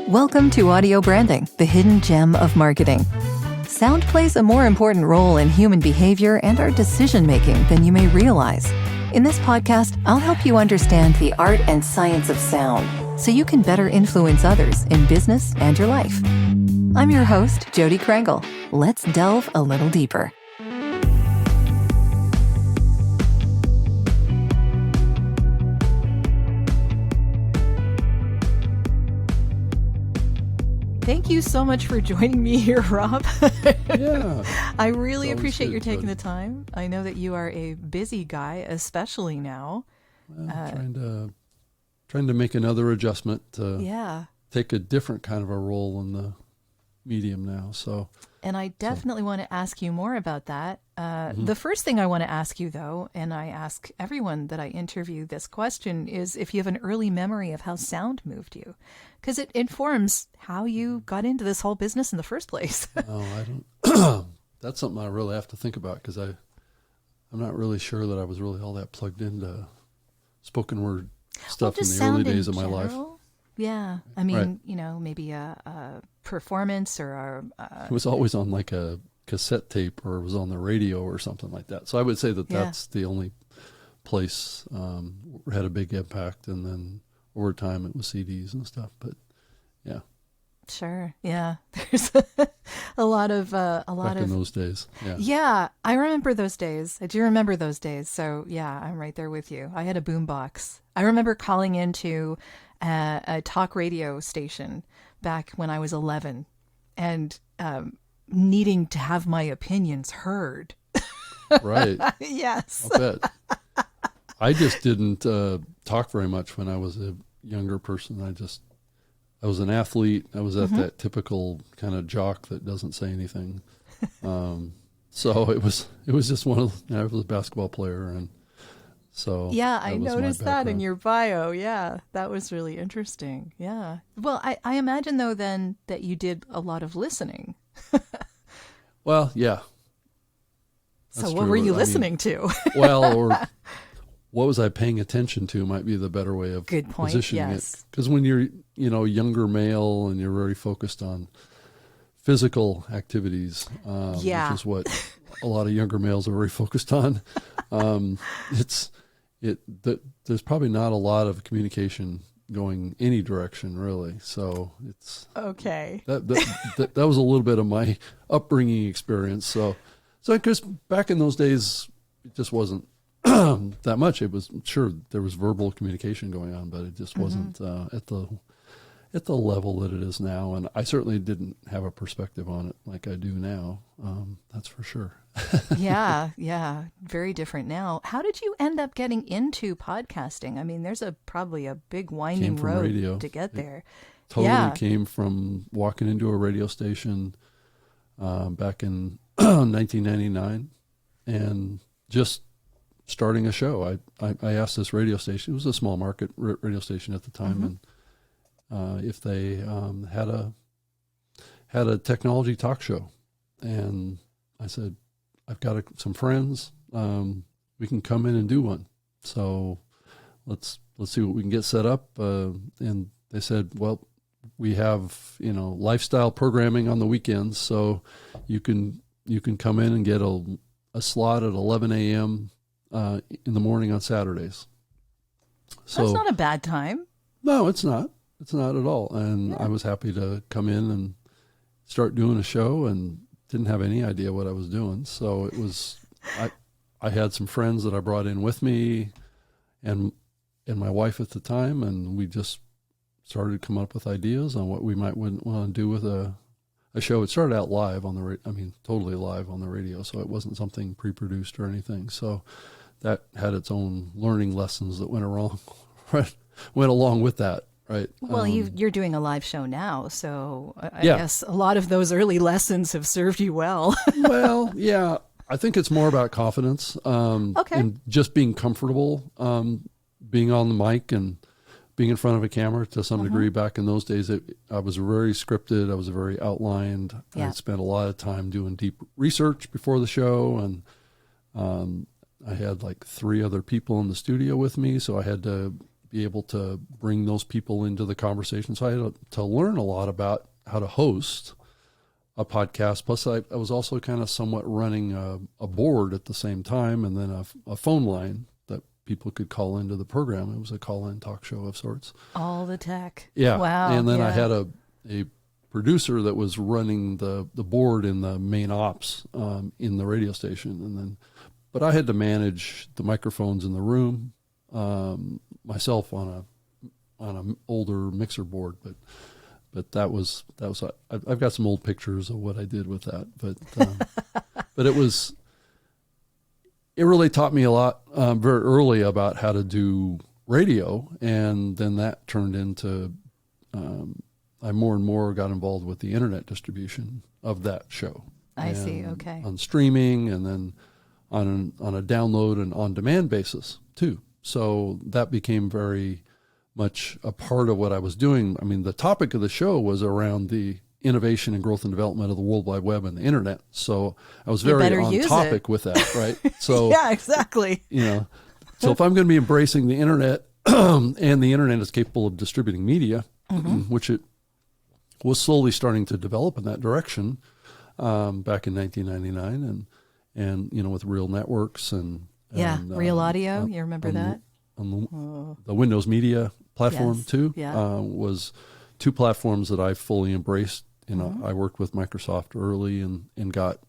Welcome to Audio Branding, the hidden gem of marketing. Sound plays a more important role in human behavior and our decision-making than you may realize. In this podcast, I'll help you understand the art and science of sound so you can better influence others in business and your life. I'm your host, Jodi Krangle. Let's delve a little deeper. Thank you so much for joining me here, Rob. Yeah. I really appreciate your taking the time. I know that you are a busy guy, especially now. Well, trying to make another adjustment to take a different kind of a role in the medium now. And I definitely want to ask you more about that. The first thing I want to ask you, though, and I ask everyone that I interview this question, is if you have an early memory of how sound moved you, because it informs how you got into this whole business in the first place. No, I don't. That's something I really have to think about, because I'm not really sure that I was really all that plugged into spoken word stuff in the early days of my life. Yeah. I mean, maybe a performance or it was always on like a cassette tape, or it was on the radio or something like that. So I would say that that's the only place had a big impact. And then over time it was CDs and stuff. But yeah. Sure. Yeah. There's a lot of in those days. Yeah. Yeah. I remember those days. I do remember those days. So yeah, I'm right there with you. I had a boombox. I remember calling into a talk radio station back when I was 11 and needing to have my opinions heard. Right. Yes. I bet. I just didn't talk very much when I was a younger person. I was an athlete. I was at that typical kind of jock that doesn't say anything. So it was just I was a basketball player, and so yeah, I noticed that in your bio. Yeah, that was really interesting. Yeah. Well, I imagine though then that you did a lot of listening. Well, yeah. So what were you listening to? Well, or what was I paying attention to might be the better way of positioning it. Because when you're, younger male and you're very focused on physical activities, which is what a lot of younger males are very focused on, there's probably not a lot of communication going any direction, really. So it's okay. That was a little bit of my upbringing experience. So because back in those days, it just wasn't that much. It was, sure, there was verbal communication going on, but it just wasn't at the level that it is now. And I certainly didn't have a perspective on it like I do now. That's for sure. Yeah. Very different now. How did you end up getting into podcasting? I mean, there's probably a big winding road radio. To get there. It totally came from walking into a radio station back in 1999 and just starting a show. I asked this radio station, it was a small market radio station at the time, and if they had a technology talk show. And I said, I've got some friends, we can come in and do one. So let's see what we can get set up. And they said, well, we have, lifestyle programming on the weekends, so you can come in and get a slot at 11 a.m. In the morning on Saturdays. So that's not a bad time. No, it's not. It's not at all. And I was happy to come in and start doing a show, and didn't have any idea what I was doing. So it was, I had some friends that I brought in with me, and my wife at the time, and we just started to come up with ideas on what we might want to do with a show. It started out live on totally live on the radio, so it wasn't something pre-produced or anything. So that had its own learning lessons that went along with that, right? Well, you're doing a live show now, so I guess a lot of those early lessons have served you well. Well, yeah, I think it's more about confidence, and just being comfortable, being on the mic and being in front of a camera to some degree. Back in those days, I was very scripted. I was very outlined. I spent a lot of time doing deep research before the show, and I had like 3 other people in the studio with me, so I had to be able to bring those people into the conversation. So I had to learn a lot about how to host a podcast. Plus, I was also kind of somewhat running a board at the same time, and then a phone line that people could call into the program. It was a call-in talk show of sorts. All the tech. Yeah. Wow. And then yeah. I had a producer that was running the board in the main ops in the radio station. But I had to manage the microphones in the room myself on an older mixer board, but that was I've got some old pictures of what I did with that, but it really taught me a lot very early about how to do radio, and then that turned into I more and more got involved with the internet distribution of that show. I see. Okay. On streaming, and then on a download and on demand basis too. So that became very much a part of what I was doing. I mean, the topic of the show was around the innovation and growth and development of the World Wide Web and the internet. So I was very on topic with that, right? So yeah, exactly. So if I'm going to be embracing the internet and the internet is capable of distributing media, which it was slowly starting to develop in that direction back in 1999, and with real networks and real audio. You remember that? On the Windows Media platform too. Yeah. Was two platforms that I fully embraced. I worked with Microsoft early and got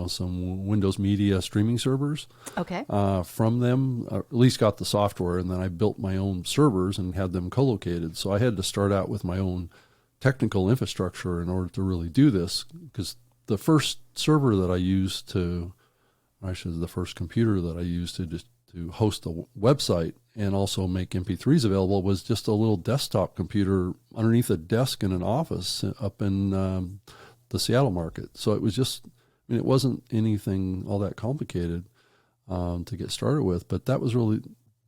some Windows Media streaming servers. Okay. From them, at least got the software, and then I built my own servers and had them co-located. So I had to start out with my own technical infrastructure in order to really do this, because the first server that I used the first computer that I used to host a website and also make MP3s available was just a little desktop computer underneath a desk in an office up in the Seattle market. So it was just, it wasn't anything all that complicated to get started with, but that was really,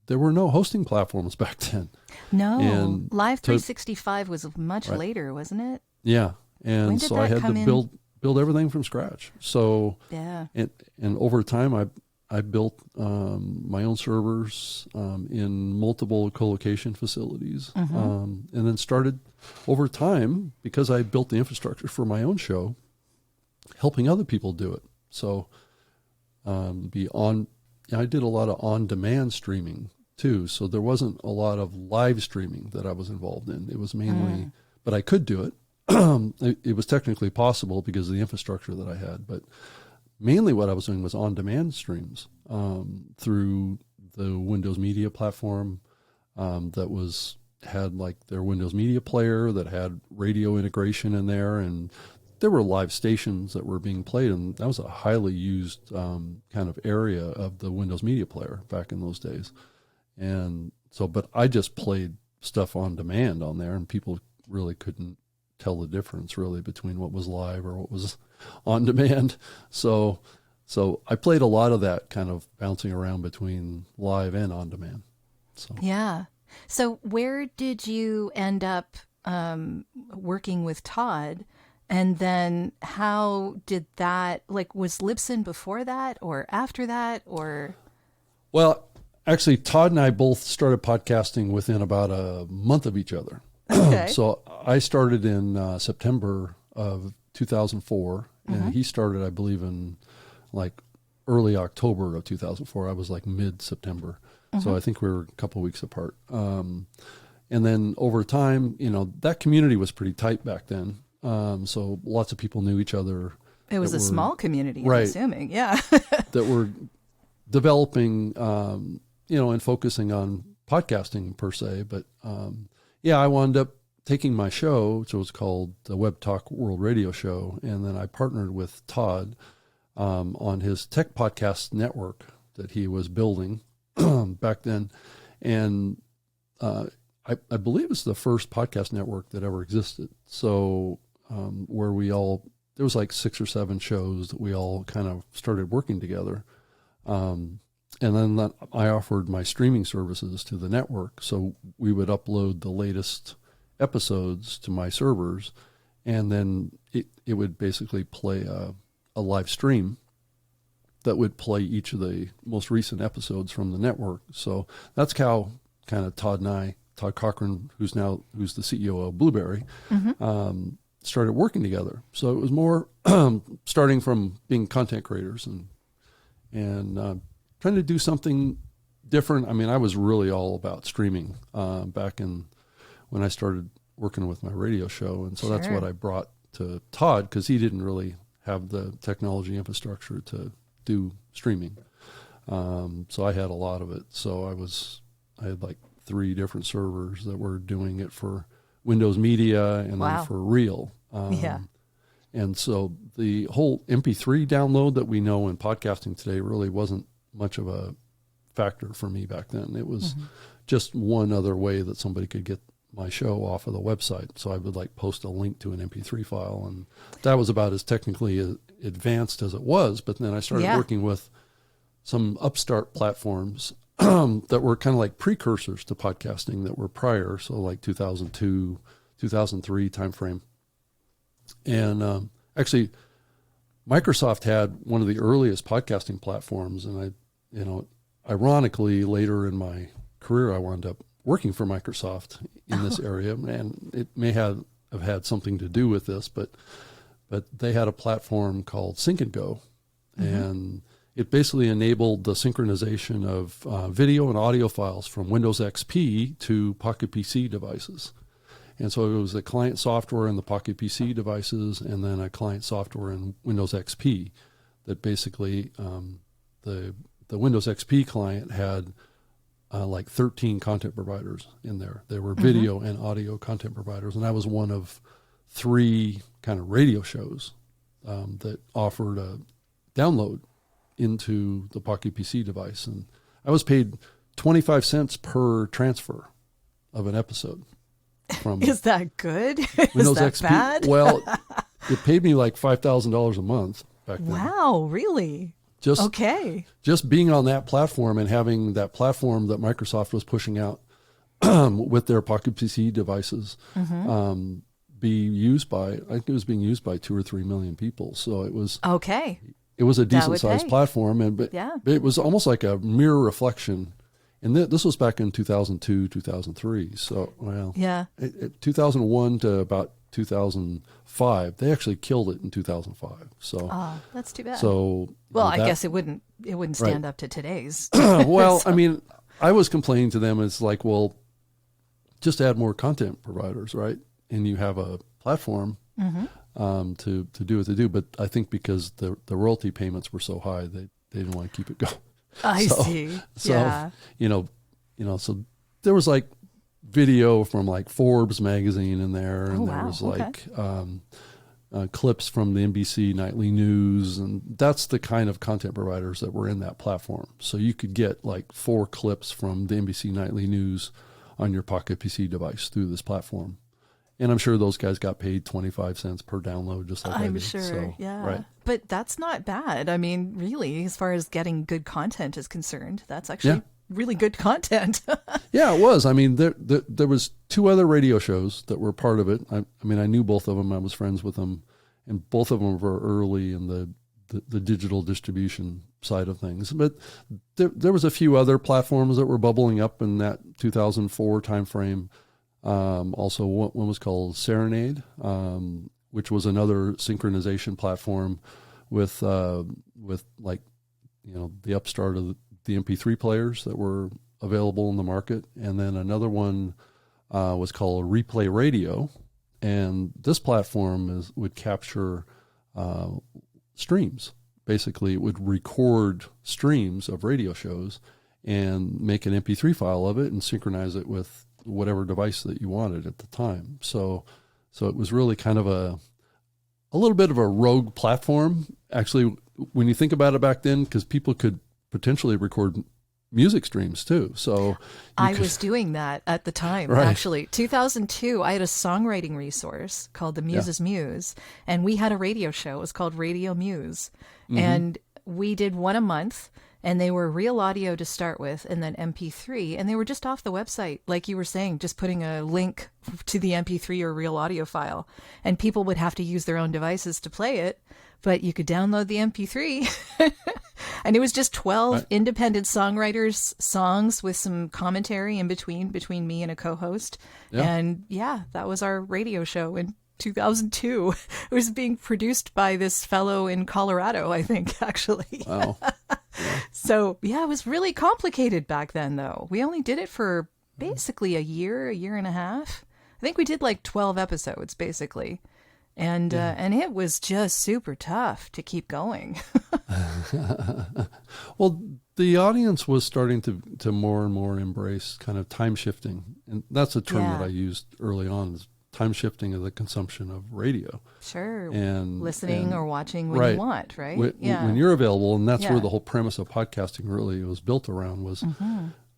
there were no hosting platforms back then. No, and Live 365 was much later, wasn't it? Yeah, and so I had to build everything from scratch. So yeah, and over time I built my own servers in multiple co-location facilities, and then started over time, because I built the infrastructure for my own show, helping other people do it. So I did a lot of on-demand streaming too. So there wasn't a lot of live streaming that I was involved in. It was mainly, but I could do it. It was technically possible because of the infrastructure that I had, but mainly what I was doing was on-demand streams through the Windows Media platform that had like their Windows Media Player that had radio integration in there, and there were live stations that were being played, and that was a highly used kind of area of the Windows Media Player back in those days. And so, but I just played stuff on demand on there, and people really couldn't tell the difference really between what was live or what was on demand. So I played a lot of that, kind of bouncing around between live and on demand. So yeah. So where did you end up working with Todd? And then how did that, was Libsyn before that or after that, or? Well, actually, Todd and I both started podcasting within about a month of each other. Okay. So I started in September of 2004, and he started, I believe, in early October of 2004. I was mid-September. So I think we were a couple of weeks apart. And then over time, that community was pretty tight back then. So lots of people knew each other. It was a small community, I'm assuming. Yeah. that were developing, and focusing on podcasting per se. But, I wound up taking my show, which was called the Web Talk World Radio Show. And then I partnered with Todd, on his tech podcast network that he was building back then. And, I believe it's the first podcast network that ever existed. So, where there was 6 or 7 shows that we all kind of started working together. And then I offered my streaming services to the network. So we would upload the latest episodes to my servers, and then it would basically play a live stream that would play each of the most recent episodes from the network. So that's how kind of Todd Cochran, who's the CEO of Blueberry, started working together. So it was more starting from being content creators and trying to do something different. I mean, I was really all about streaming back when I started working with my radio show. And so that's what I brought to Todd, because he didn't really have the technology infrastructure to do streaming. So I had a lot of it. So I had like 3 different servers that were doing it for Windows Media and then for Reel. And so the whole MP3 download that we know in podcasting today really wasn't much of a factor for me back then. It was just one other way that somebody could get my show off of the website. So I would like post a link to an MP3 file, and that was about as technically advanced as it was. But then I started working with some upstart platforms that were kind of like precursors to podcasting that were prior. So like 2002, 2003 timeframe. And actually, Microsoft had one of the earliest podcasting platforms. And ironically, later in my career, I wound up working for Microsoft in this area. And it may have had something to do with this, but they had a platform called Sync and Go. And it basically enabled the synchronization of video and audio files from Windows XP to Pocket PC devices. And so it was the client software in the Pocket PC devices, and then a client software in Windows XP that basically the Windows XP client had like 13 content providers in there. There were video and audio content providers, and I was one of 3 kind of radio shows that offered a download into the Pocket PC device. And I was paid 25 cents per transfer of an episode. From Is that good? Windows Is that XP. bad? Well, it paid me like $5,000 a month back then. Wow, really? Just being on that platform and having that platform that Microsoft was pushing out with their Pocket PC devices be used by, I think it was being used by 2 or 3 million people. So it was It was a decent sized platform, but it was almost like a mirror reflection. And this was back in 2002, 2003. So, 2001 to about 2005, they actually killed it in 2005. So, that's too bad. So, I guess it wouldn't stand up to today's. Well, I mean, I was complaining to them. It's like, well, just add more content providers, right? And you have a platform to do what they do. But I think because the royalty payments were so high, they didn't want to keep it going. I see. So, so there was like video from like Forbes magazine in there, and there was like clips from the NBC Nightly News, and that's the kind of content providers that were in that platform. So you could get like 4 clips from the NBC Nightly News on your Pocket PC device through this platform. And I'm sure those guys got paid 25 cents per download, just like I did. I'm sure, so, right. But that's not bad. I mean, really, as far as getting good content is concerned, that's actually really good content. Yeah, it was. I mean, there was 2 other radio shows that were part of it. I mean, I knew both of them. I was friends with them, and both of them were early in the digital distribution side of things. But there was a few other platforms that were bubbling up in that 2004 timeframe. Also, one was called Serenade, which was another synchronization platform with like, the upstart of the MP3 players that were available in the market. And then another one was called Replay Radio. And this platform would capture streams. Basically, it would record streams of radio shows and make an MP3 file of it and synchronize it with whatever device that you wanted at the time. So it was really kind of a little bit of a rogue platform. Actually, when you think about it back then, because people could potentially record music streams too. So I was doing that at the time, actually. 2002, I had a songwriting resource called The Muse's Muse, and we had a radio show. It was called Radio Muse. And we did one a month. And they were real audio to start with, and then MP3. And they were just off the website, like you were saying, just putting a link to the MP3 or real audio file. And people would have to use their own devices to play it, but you could download the MP3. And it was just 12 independent songwriters' songs with some commentary in between me and a co-host. Yeah. And that was our radio show in 2002. It was being produced by this fellow in Colorado, I think, actually. Wow. So, it was really complicated back then, though. We only did it for basically a year and a half. I think we did like 12 episodes, basically. And it was just super tough to keep going. Well, the audience was starting to more and more embrace kind of time shifting. And that's a term that I used early on, is time shifting of the consumption of radio. Sure. And listening or watching when you want, right? When you're available. And that's where the whole premise of podcasting really was built around, was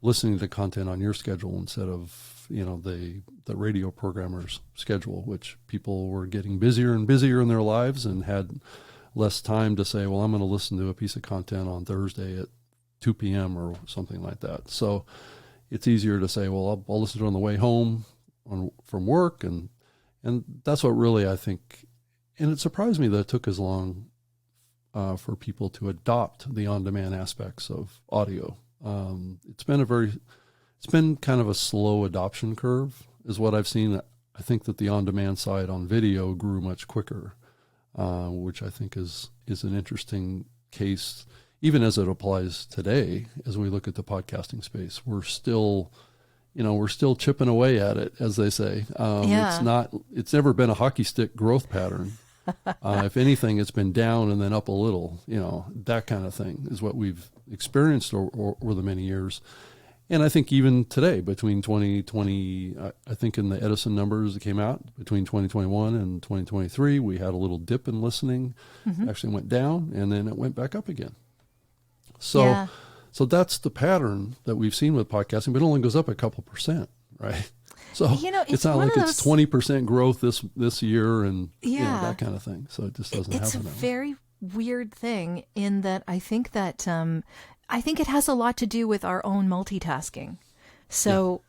listening to content on your schedule instead of, the radio programmer's schedule, which people were getting busier and busier in their lives and had less time to say, well, I'm going to listen to a piece of content on Thursday at 2 p.m. or something like that. So it's easier to say, well, I'll listen to it on the way home from work. And that's what really, I think, and it surprised me that it took as long for people to adopt the on-demand aspects of audio. It's been kind of a slow adoption curve, is what I've seen. I think that the on-demand side on video grew much quicker, which I think is an interesting case, even as it applies today. As we look at the podcasting space, we're still chipping away at it, as they say. It's never been a hockey stick growth pattern. If anything, it's been down and then up a little. That kind of thing is what we've experienced over the many years. And I think even today, between 2020, I think in the Edison numbers that came out, between 2021 and 2023, we had a little dip in listening. Actually went down, and then it went back up again. So that's the pattern that we've seen with podcasting, but it only goes up a couple percent, right? So it's not like it's 20% growth this year and that kind of thing. So it just doesn't happen. It's a very weird thing in that I think it has a lot to do with our own multitasking. So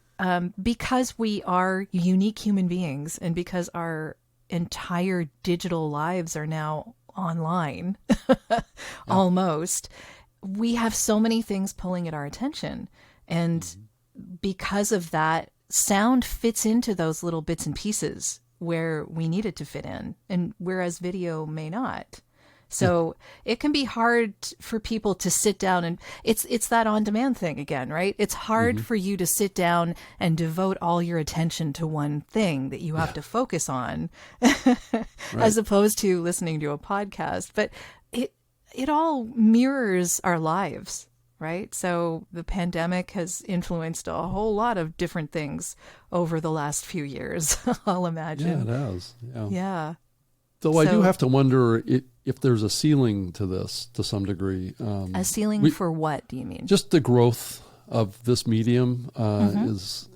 because we are unique human beings, and because our entire digital lives are now online, almost, we have so many things pulling at our attention. And because of that, sound fits into those little bits and pieces where we need it to fit in, and whereas video may not. So it can be hard for people to sit down, and it's that on-demand thing again, right? It's hard for you to sit down and devote all your attention to one thing that you have to focus on, as opposed to listening to a podcast. But it all mirrors our lives, right? So the pandemic has influenced a whole lot of different things over the last few years, I'll imagine. Yeah, it has. Yeah. Though I do have to wonder if there's a ceiling to this to some degree. A ceiling for what do you mean? Just the growth of this medium. Is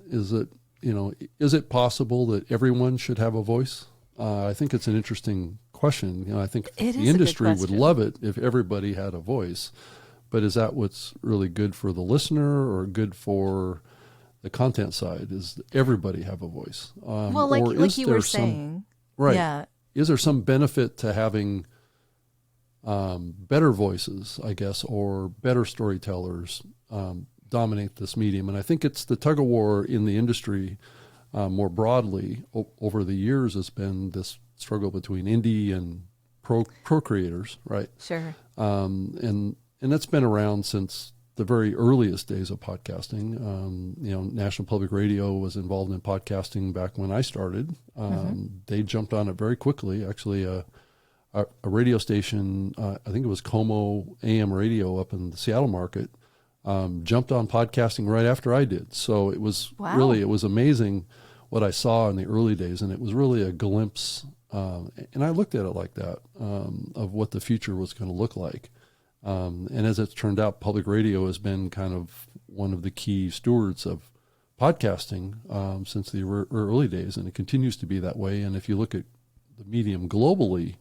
it possible that everyone should have a voice? I think it's an interesting question. I think the industry would love it if everybody had a voice. But is that what's really good for the listener or good for the content side? Is everybody have a voice? Well, like you were saying. Right. Yeah. Is there some benefit to having better voices, I guess, or better storytellers dominate this medium? And I think it's the tug of war in the industry more broadly over the years has been this struggle between indie and pro creators, right? Sure. And that's been around since the very earliest days of podcasting. National Public Radio was involved in podcasting back when I started. They jumped on it very quickly. Actually, a radio station, I think it was Como AM Radio up in the Seattle market, jumped on podcasting right after I did. So it was it was amazing what I saw in the early days, and it was really a glimpse. And I looked at it like that, of what the future was going to look like. And as it's turned out, public radio has been kind of one of the key stewards of podcasting since the early days, and it continues to be that way. And if you look at the medium globally,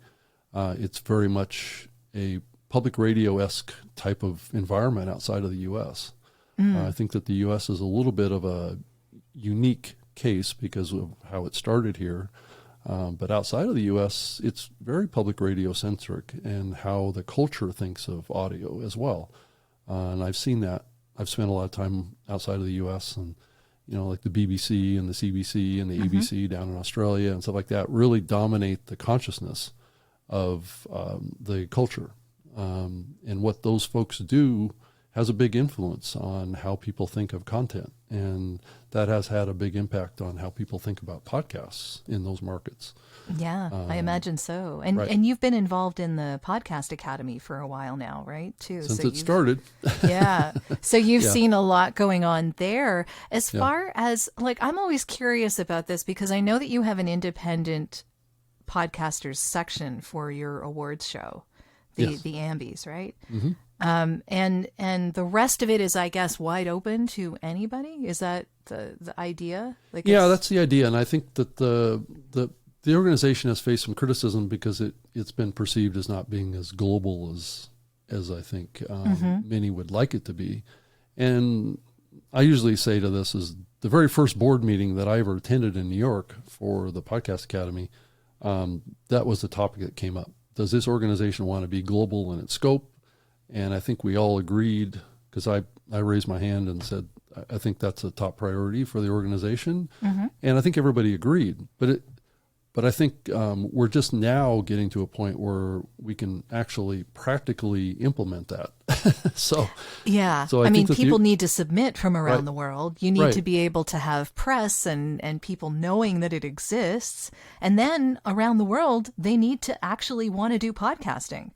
it's very much a public radio-esque type of environment outside of the U.S. I think that the U.S. is a little bit of a unique case because of how it started here. But outside of the U.S., it's very public radio centric, and how the culture thinks of audio as well. And I've seen that. I've spent a lot of time outside of the U.S. and, like the BBC and the CBC and the ABC down in Australia and stuff like that really dominate the consciousness of the culture. And what those folks do has a big influence on how people think of content. And that has had a big impact on how people think about podcasts in those markets. Yeah, I imagine so. And right. and you've been involved in the Podcast Academy for a while now, right? Too. Since it started. Yeah. So you've seen a lot going on there. As far as, I'm always curious about this because I know that you have an independent podcasters section for your awards show, the Ambies, right? Mm-hmm. And the rest of it is, I guess, wide open to anybody. Is that the idea? That's the idea. And I think that the organization has faced some criticism because it's been perceived as not being as global as I think many would like it to be. And I usually say to this is the very first board meeting that I ever attended in New York for the Podcast Academy. That was the topic that came up. Does this organization want to be global in its scope? And I think we all agreed, because I raised my hand and said, I think that's a top priority for the organization. Mm-hmm. And I think everybody agreed. But I think we're just now getting to a point where we can actually practically implement that. So I mean, people need to submit from around the world. You need Right. to be able to have press and people knowing that it exists. And then around the world, they need to actually want to do podcasting.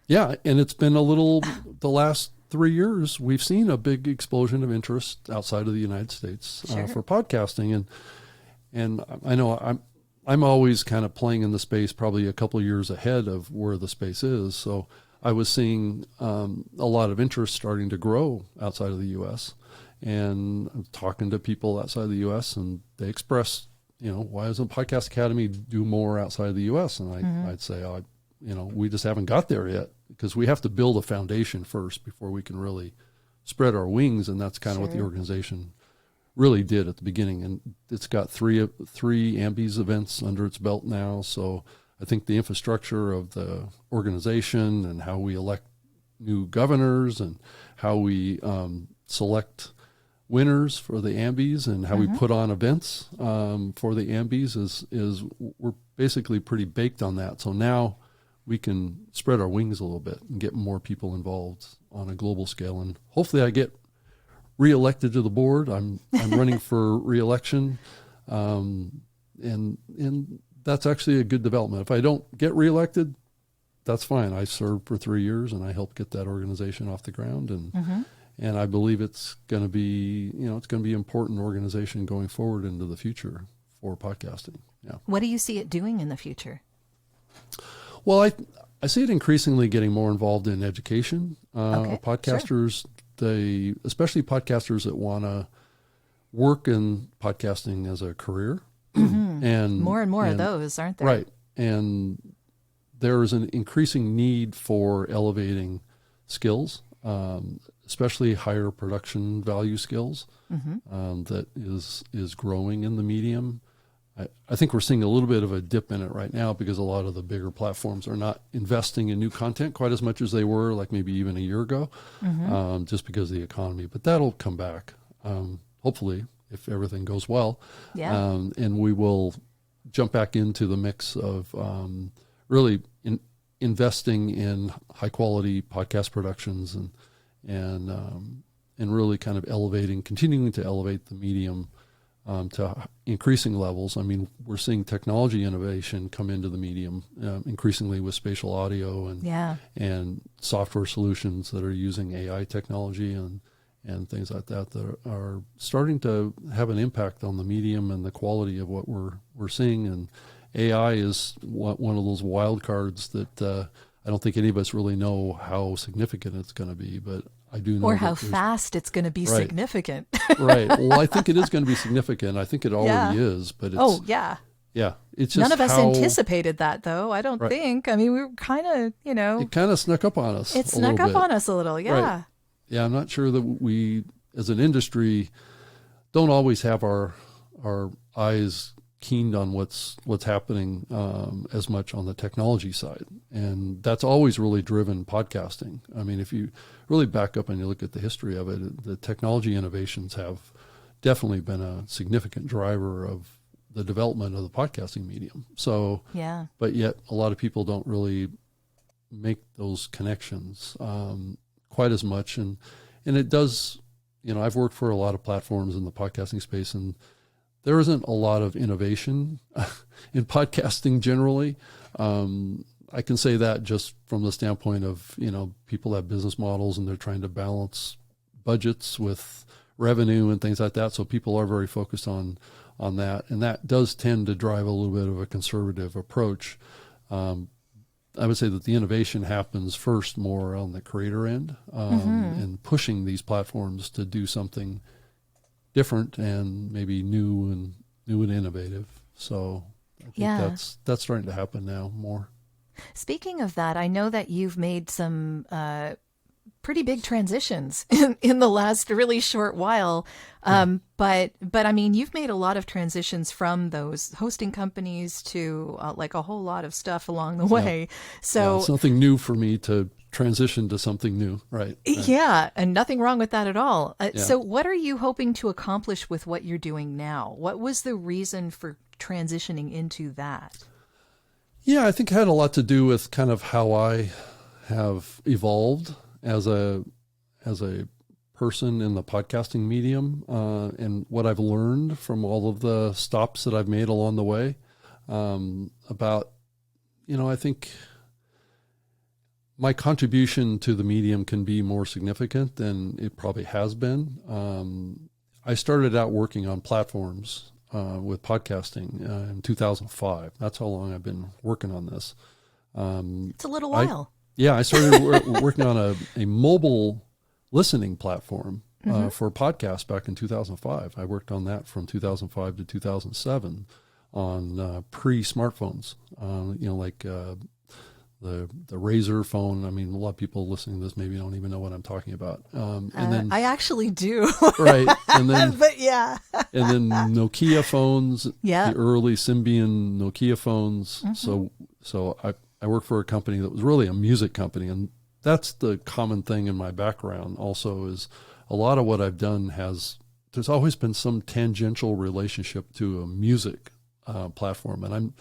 Yeah, and it's been the last 3 years, we've seen a big explosion of interest outside of the United States for podcasting. And I know I'm always kind of playing in the space probably a couple of years ahead of where the space is. So I was seeing a lot of interest starting to grow outside of the U.S. And I'm talking to people outside of the U.S. and they express, why doesn't Podcast Academy do more outside of the U.S.? And I'd say, we just haven't got there yet, because we have to build a foundation first before we can really spread our wings. And that's kind of what the organization really did at the beginning. And it's got three Ambies events under its belt now. So I think the infrastructure of the organization and how we elect new governors and how we select winners for the Ambies and how we put on events for the Ambies is we're basically pretty baked on that. So now we can spread our wings a little bit and get more people involved on a global scale. And hopefully I get reelected to the board. I'm running for reelection. And that's actually a good development. If I don't get reelected, that's fine. I served for 3 years and I helped get that organization off the ground. And I believe it's going to be, it's going to be an important organization going forward into the future for podcasting. Yeah. What do you see it doing in the future? Well, I see it increasingly getting more involved in education. Podcasters, especially podcasters that want to work in podcasting as a career. And more and more of those, aren't there? Right. And there is an increasing need for elevating skills, especially higher production value skills, that is growing in the medium. I think we're seeing a little bit of a dip in it right now because a lot of the bigger platforms are not investing in new content quite as much as they were, like maybe even a year ago, just because of the economy. But that'll come back, hopefully, if everything goes well. Yeah. And we will jump back into the mix of really investing in high-quality podcast productions and really kind of continuing to elevate the medium to increasing levels. I mean, we're seeing technology innovation come into the medium increasingly with spatial audio and software solutions that are using AI technology and things like that are starting to have an impact on the medium and the quality of what we're seeing. And AI is one of those wild cards that I don't think any of us really know how significant it's going to be, but I do know. Or how fast it's going to be significant. Right. Well, I think it is going to be significant. I think it already is, but it's... yeah. It's just none of us anticipated that, though. I don't think. I mean, we were kind of, It kind of snuck up on us. It snuck up on us a little, yeah. Right. Yeah, I'm not sure that we, as an industry, don't always have our eyes keened on what's happening as much on the technology side, and that's always really driven podcasting. I mean, if you really back up and you look at the history of it, the technology innovations have definitely been a significant driver of the development of the podcasting medium. So, yeah, but yet a lot of people don't really make those connections quite as much, and it does. You know, I've worked for a lot of platforms in the podcasting space, and there isn't a lot of innovation in podcasting generally. I can say that just from the standpoint of, you know, people have business models and they're trying to balance budgets with revenue and things like that. So people are very focused on that. And that does tend to drive a little bit of a conservative approach. I would say that the innovation happens first more on the creator end, and pushing these platforms to do something different and maybe new and innovative. So I think that's starting to happen now more. Speaking of that, I know that you've made some pretty big transitions in the last really short while. But I mean, you've made a lot of transitions from those hosting companies to like a whole lot of stuff along the way. So it's nothing new for me to transition to something new. Right. Yeah. And nothing wrong with that at all. So what are you hoping to accomplish with what you're doing now? What was the reason for transitioning into that? Yeah, I think it had a lot to do with kind of how I have evolved as a person in the podcasting medium, and what I've learned from all of the stops that I've made along the way, about, you know, I think my contribution to the medium can be more significant than it probably has been. I started out working on platforms with podcasting in 2005. That's how long I've been working on this. It's a little while. I started working on a mobile listening platform for podcasts back in 2005. I worked on that from 2005 to 2007 on pre-smartphones, you know, like the Razor phone. I mean, a lot of people listening to this maybe don't even know what I'm talking about. And then I actually do. Right. And then, but yeah. And then Nokia phones, the early Symbian Nokia phones. So I worked for a company that was really a music company, and that's the common thing in my background also is a lot of what I've done there's always been some tangential relationship to a music platform. And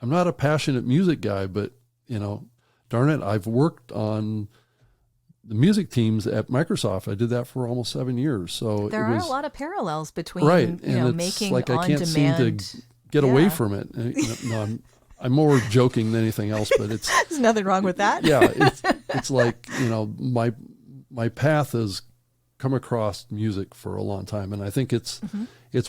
I'm not a passionate music guy, but, you know, darn it, I've worked on the music teams at Microsoft. I did that for almost 7 years. So there are a lot of parallels between, right. you know, it's making like on I can't demand. seem to get away from it. You know, I'm more joking than anything else, but it's there's nothing wrong with that. Yeah, it's like, you know, my path has come across music for a long time, and I think it's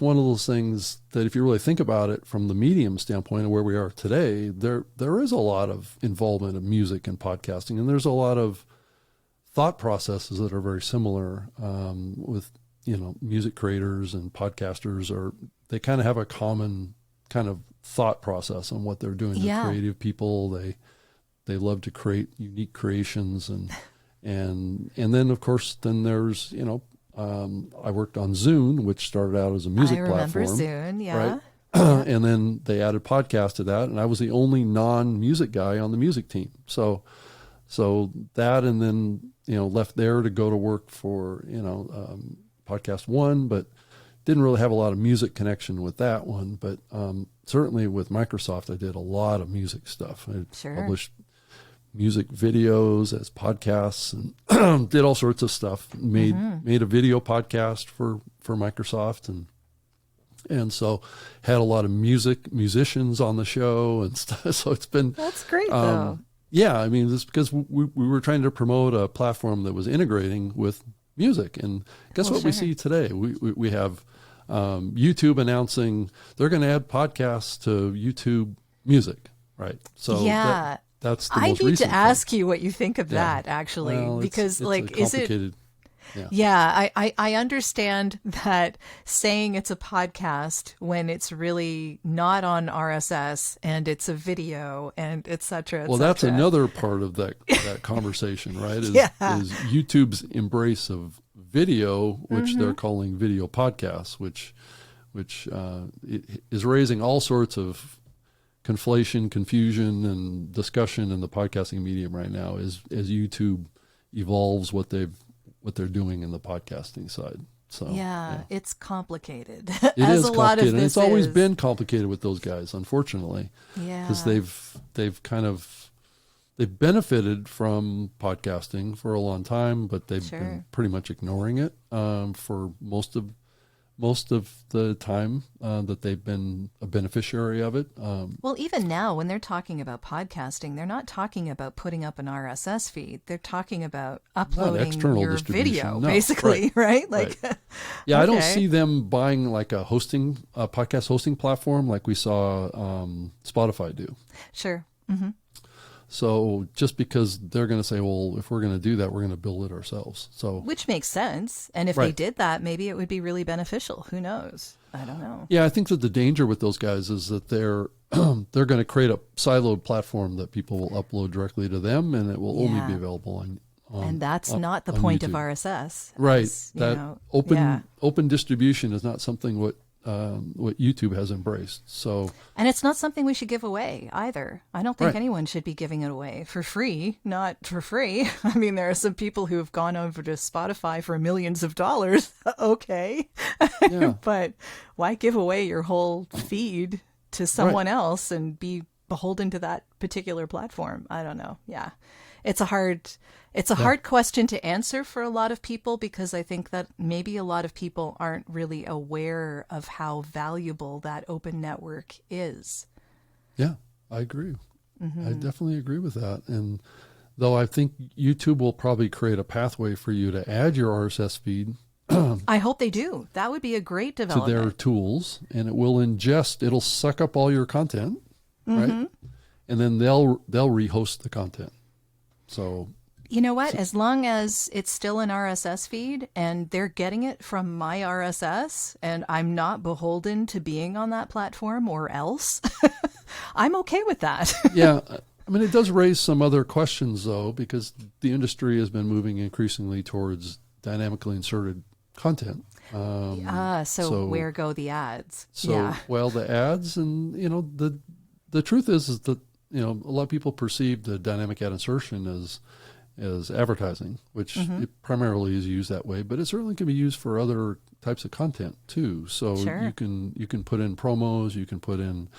one of those things that if you really think about it from the medium standpoint of where we are today, there is a lot of involvement of music and podcasting, and there's a lot of thought processes that are very similar with, you know, music creators and podcasters, or they kind of have a common kind of thought process on what they're doing. They're creative people. They love to create unique creations, and then of course there's, you know, I worked on Zune, which started out as a music platform. I remember Zune, yeah. Right? And then they added podcast to that, and I was the only non-music guy on the music team. So that, and then, you know, left there to go to work for, you know, Podcast One, but didn't really have a lot of music connection with that one. But certainly with Microsoft, I did a lot of music stuff. I published music videos as podcasts and did all sorts of stuff. Made a video podcast for Microsoft, and so had a lot of musicians on the show and stuff. So it's been, that's great though. Yeah, I mean, it's because we were trying to promote a platform that was integrating with music, and guess what we see today? We have YouTube announcing they're going to add podcasts to YouTube Music, right? So that's the most recent I need to thing. Ask you what you think of that, actually, because it's like, is it? I understand that saying it's a podcast when it's really not on RSS and it's a video and et cetera. Well, that's another part of that conversation, right? Is YouTube's embrace of video, which they're calling video podcasts, which which it is raising all sorts of conflation, confusion, and discussion in the podcasting medium right now as YouTube evolves what they're doing in the podcasting side. So yeah. It's complicated. It as is a lot of complicated. And this it's always is. been complicated with those guys, unfortunately. Yeah. Because they've benefited from podcasting for a long time, but they've been pretty much ignoring it for most of the time that they've been a beneficiary of it. Well, even now, when they're talking about podcasting, they're not talking about putting up an RSS feed. They're talking about uploading your video, basically, right? Like, right. Yeah, okay. I don't see them buying like a podcast hosting platform like we saw Spotify do. Sure. Mm-hmm. So just because they're going to say, well, if we're going to do that, we're going to build it ourselves. So which makes sense. And if they did that, maybe it would be really beneficial. Who knows? I don't know. Yeah, I think that the danger with those guys is that they're going to create a siloed platform that people will upload directly to them, and it will only be available on and that's not the point YouTube. Of RSS. Right. Open distribution is not something what YouTube has embraced. So, and it's not something we should give away either. I don't think anyone should be giving it away for free, not for free. I mean, there are some people who have gone over to Spotify for millions of dollars. Okay. Yeah. But why give away your whole feed to someone else and be beholden to that particular platform? I don't know. Yeah. It's a hard question to answer for a lot of people, because I think that maybe a lot of people aren't really aware of how valuable that open network is. Yeah, I agree. Mm-hmm. I definitely agree with that. And though I think YouTube will probably create a pathway for you to add your RSS feed. I hope they do. That would be a great development. To their tools, and it'll suck up all your content, right? And then they'll rehost the content. So, you know what? As long as it's still an RSS feed and they're getting it from my RSS and I'm not beholden to being on that platform or else, I'm okay with that. Yeah. I mean, it does raise some other questions, though, because the industry has been moving increasingly towards dynamically inserted content. So where go the ads? Well, the ads, and, the truth is that, a lot of people perceive the dynamic ad insertion as advertising, which it primarily is used that way, but it certainly can be used for other types of content too. So you can put in promos, you can put in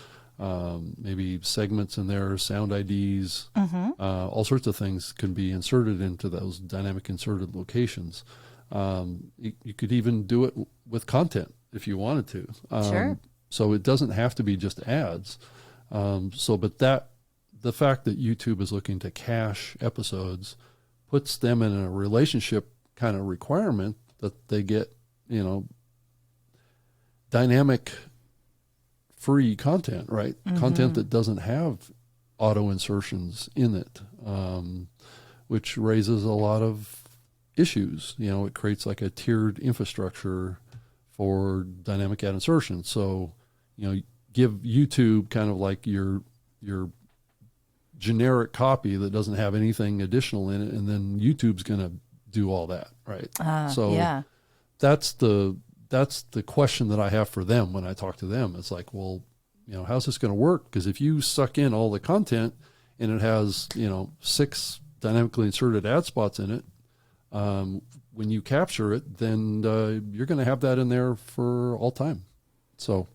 maybe segments in there, sound IDs, all sorts of things can be inserted into those dynamic inserted locations. You could even do it with content if you wanted to. So it doesn't have to be just ads. But the fact that YouTube is looking to cache episodes puts them in a relationship kind of requirement that they get, dynamic free content, right? Content that doesn't have auto insertions in it, which raises a lot of issues. It creates like a tiered infrastructure for dynamic ad insertion. So, give YouTube kind of like your generic copy that doesn't have anything additional in it, and then YouTube's going to do all that, right? That's the question that I have for them when I talk to them. It's like, well, how's this going to work? Because if you suck in all the content and it has 6 dynamically inserted ad spots in it, when you capture it, then you're going to have that in there for all time. So,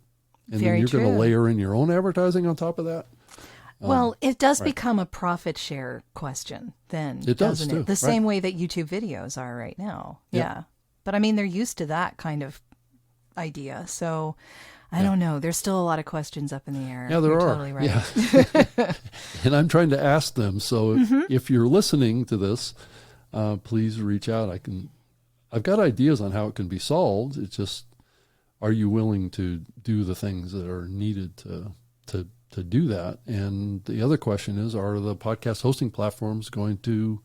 and then you're going to layer in your own advertising on top of that. Well, it does become a profit share question then, doesn't it? The same way that YouTube videos are right now. Yeah. But I mean, they're used to that kind of idea. So I don't know. There's still a lot of questions up in the air. Yeah, there are. Totally right. Yeah. And I'm trying to ask them. So if you're listening to this, please reach out. I've got ideas on how it can be solved. It's just, are you willing to do the things that are needed to do that? And the other question is, are the podcast hosting platforms going to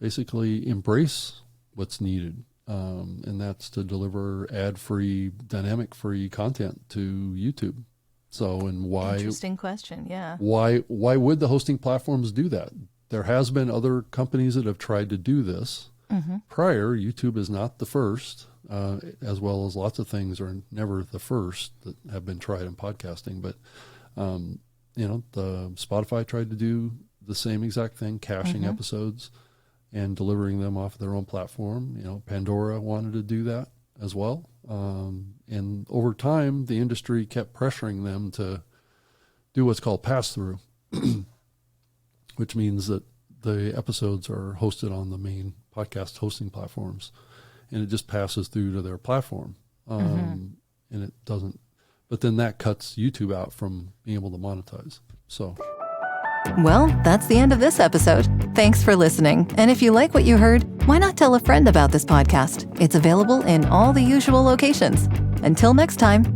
basically embrace what's needed? And that's to deliver ad-free, dynamic-free content to YouTube. So, and why? Interesting question, yeah. Why would the hosting platforms do that? There has been other companies that have tried to do this. Prior, YouTube is not the first. as well as lots of things are never the first that have been tried in podcasting. But, the Spotify tried to do the same exact thing, caching episodes and delivering them off their own platform. Pandora wanted to do that as well. And over time, the industry kept pressuring them to do what's called pass-through, which means that the episodes are hosted on the main podcast hosting platforms, and it just passes through to their platform. And it doesn't, but then that cuts YouTube out from being able to monetize. So. Well, that's the end of this episode. Thanks for listening. And if you like what you heard, why not tell a friend about this podcast? It's available in all the usual locations. Until next time.